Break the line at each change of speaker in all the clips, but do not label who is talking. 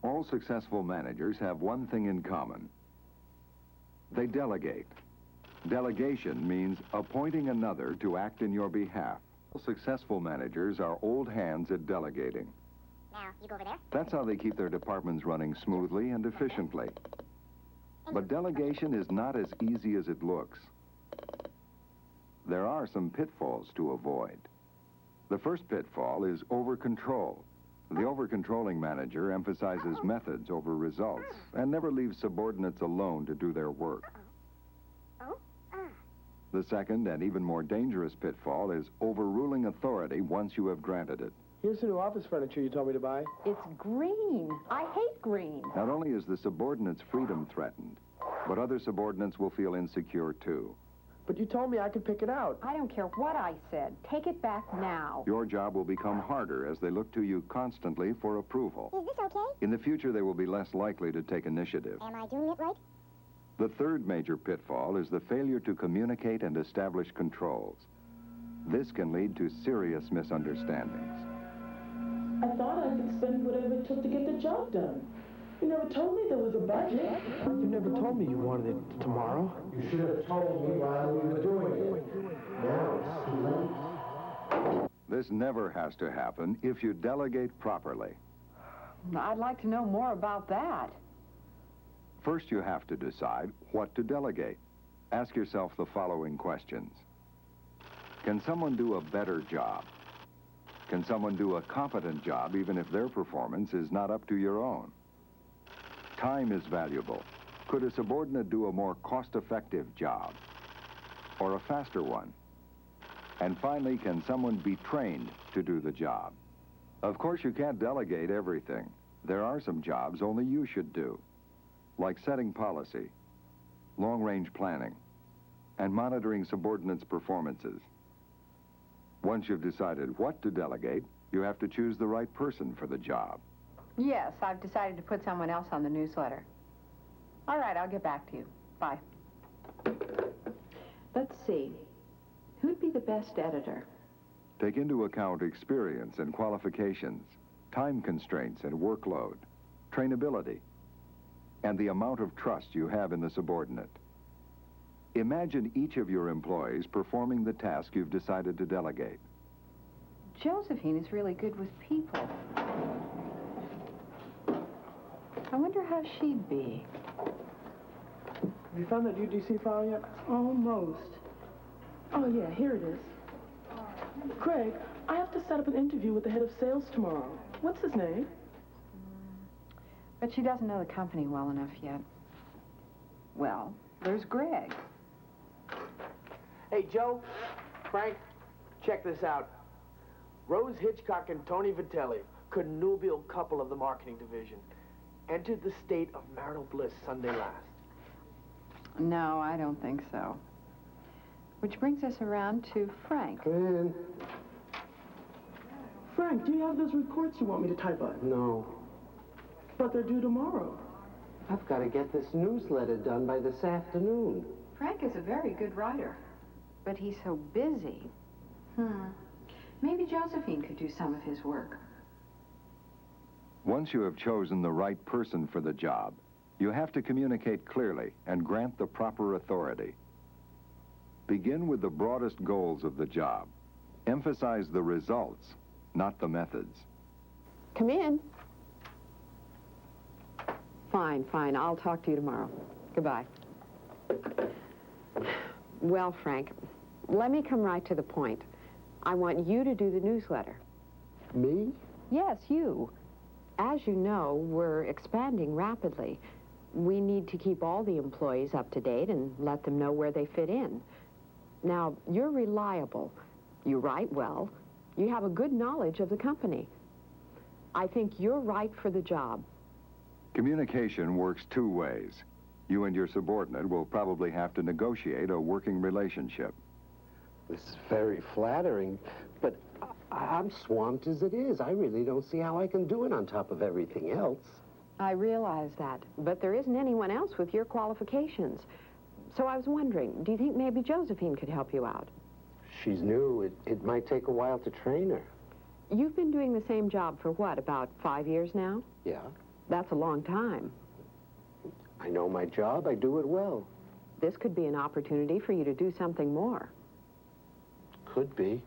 All successful managers have one thing in common. They delegate. Delegation means appointing another to act in your behalf. Successful managers are old hands at delegating.
Now, you go over there.
That's how they keep their departments running smoothly and efficiently. But delegation is not as easy as it looks. There are some pitfalls to avoid. The first pitfall is over-control. The over-controlling manager emphasizes methods over results and never leaves subordinates alone to do their work. The second and even more dangerous pitfall is overruling authority once you have granted it.
Here's the new office furniture you told me to buy.
It's green. I hate green.
Not only is the subordinate's freedom threatened, but other subordinates will feel insecure too.
But you told me I could pick it out.
I don't care what I said. Take it back now.
Your job will become harder as they look to you constantly for approval.
Is this okay?
In the future, they will be less likely to take initiative.
Am I doing it right?
The third major pitfall is the failure to communicate and establish controls. This can lead to serious misunderstandings.
I thought I could spend whatever it took to get the job done. You never told me there was a budget.
You never told me you wanted it tomorrow.
You should have told me while we were doing it. Now it's too late.
This never has to happen if you delegate properly.
I'd like to know more about that.
First, you have to decide what to delegate. Ask yourself the following questions. Can someone do a better job? Can someone do a competent job even if their performance is not up to your own? Time is valuable. Could a subordinate do a more cost-effective job or a faster one? And finally, can someone be trained to do the job? Of course, you can't delegate everything. There are some jobs only you should do, like setting policy, long-range planning, and monitoring subordinates' performances. Once you've decided what to delegate, you have to choose the right person for the job.
Yes, I've decided to put someone else on the newsletter. All right, I'll get back to you. Bye. Let's see. Who'd be the best editor?
Take into account experience and qualifications, time constraints and workload, trainability, and the amount of trust you have in the subordinate. Imagine each of your employees performing the task you've decided to delegate.
Josephine is really good with people. I wonder how she'd be.
Have you found that UDC file yet?
Almost. Oh, yeah, here it is. Craig, I have to set up an interview with the head of sales tomorrow. What's his name?
But she doesn't know the company well enough yet. Well, there's Greg.
Hey, Joe, Frank, check this out. Rose Hitchcock and Tony Vitelli, connubial couple of the marketing division, entered the state of marital bliss Sunday last.
No, I don't think so. Which brings us around to Frank.
Come in.
Frank, do you have those reports you want me to type up?
No.
But they're due tomorrow.
I've got to get this newsletter done by this afternoon.
Frank is a very good writer, but he's so busy. Maybe Josephine could do some of his work.
Once you have chosen the right person for the job, you have to communicate clearly and grant the proper authority. Begin with the broadest goals of the job. Emphasize the results, not the methods.
Come in. Fine, fine. I'll talk to you tomorrow. Goodbye.
Well, Frank, let me come right to the point. I want you to do the newsletter.
Me?
Yes, you. As you know, we're expanding rapidly. We need to keep all the employees up to date and let them know where they fit in. Now, you're reliable. You write well. You have a good knowledge of the company. I think you're right for the job.
Communication works two ways. You and your subordinate will probably have to negotiate a working relationship.
This is very flattering, but I'm swamped as it is. I really don't see how I can do it on top of everything else.
I realize that, but there isn't anyone else with your qualifications. So I was wondering, do you think maybe Josephine could help you out?
She's new. It might take a while to train her.
You've been doing the same job for what, about 5 years now?
Yeah.
That's a long time.
I know my job. I do it well.
This could be an opportunity for you to do something more.
Could be.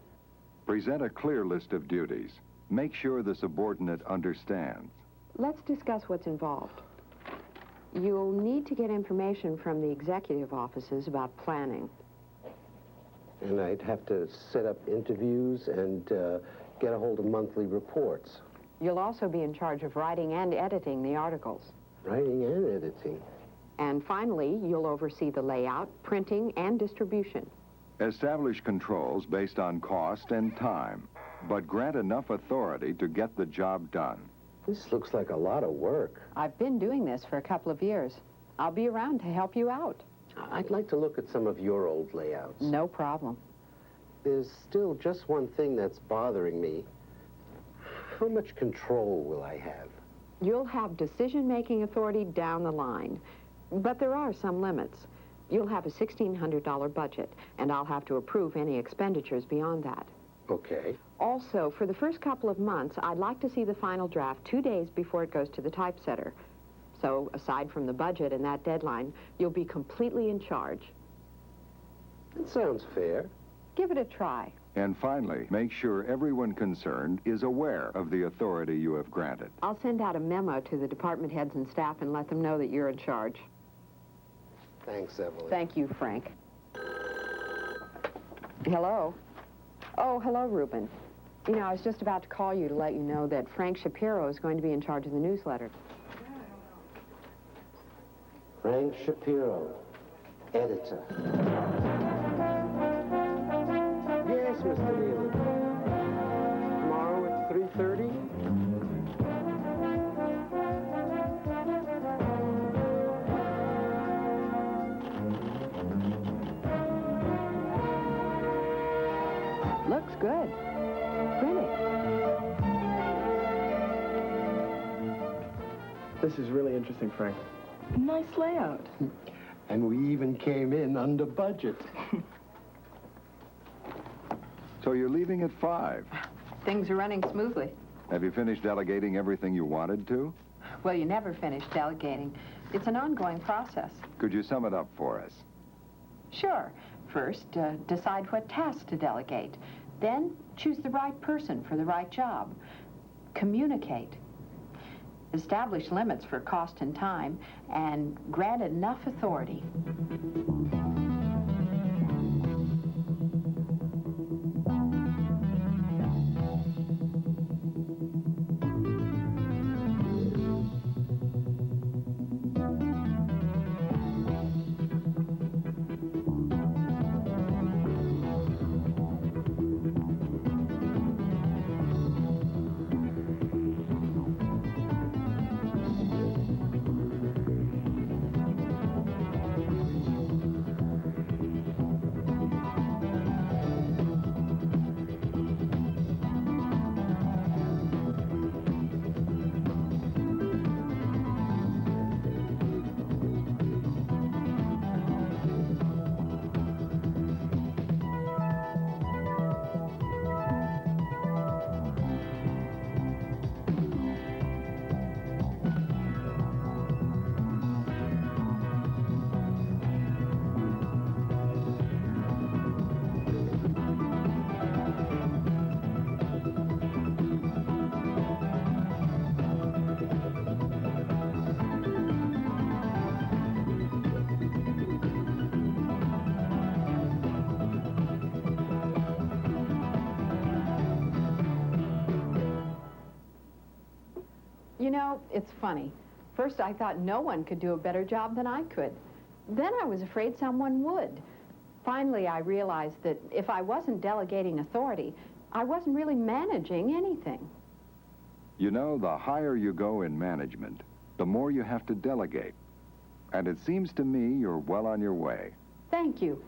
Present a clear list of duties. Make sure the subordinate understands.
Let's discuss what's involved. You'll need to get information from the executive offices about planning.
And I'd have to set up interviews and get a hold of monthly reports.
You'll also be in charge of writing and editing the articles.
Writing and editing.
And finally, you'll oversee the layout, printing, and distribution.
Establish controls based on cost and time, but grant enough authority to get the job done.
This looks like a lot of work.
I've been doing this for a couple of years. I'll be around to help you out.
I'd like to look at some of your old layouts.
No problem.
There's still just one thing that's bothering me. How much control will I have?
You'll have decision-making authority down the line, but there are some limits. You'll have a $1,600 budget, and I'll have to approve any expenditures beyond that.
Okay.
Also, for the first couple of months, I'd like to see the final draft 2 days before it goes to the typesetter. So, aside from the budget and that deadline, you'll be completely in charge.
That sounds fair.
Give it a try.
And finally, make sure everyone concerned is aware of the authority you have granted.
I'll send out a memo to the department heads and staff and let them know that you're in charge.
Thanks, Evelyn.
Thank you, Frank. Hello? Oh, hello, Reuben. You know, I was just about to call you to let you know that Frank Shapiro is going to be in charge of the newsletter.
Frank Shapiro, editor. Yes, Mr. Nealon. Tomorrow at 3:30?
Looks good. Print it.
This is really interesting, Frank.
Nice layout.
And we even came in under budget.
So you're leaving at 5.
Things are running smoothly.
Have you finished delegating everything you wanted to?
Well, you never finish delegating. It's an ongoing process.
Could you sum it up for us?
Sure. First, decide what tasks to delegate. Then, choose the right person for the right job. Communicate. Establish limits for cost and time, and grant enough authority. You know, it's funny. First, I thought no one could do a better job than I could. Then I was afraid someone would. Finally, I realized that if I wasn't delegating authority, I wasn't really managing anything.
You know, the higher you go in management, the more you have to delegate. And it seems to me you're well on your way.
Thank you.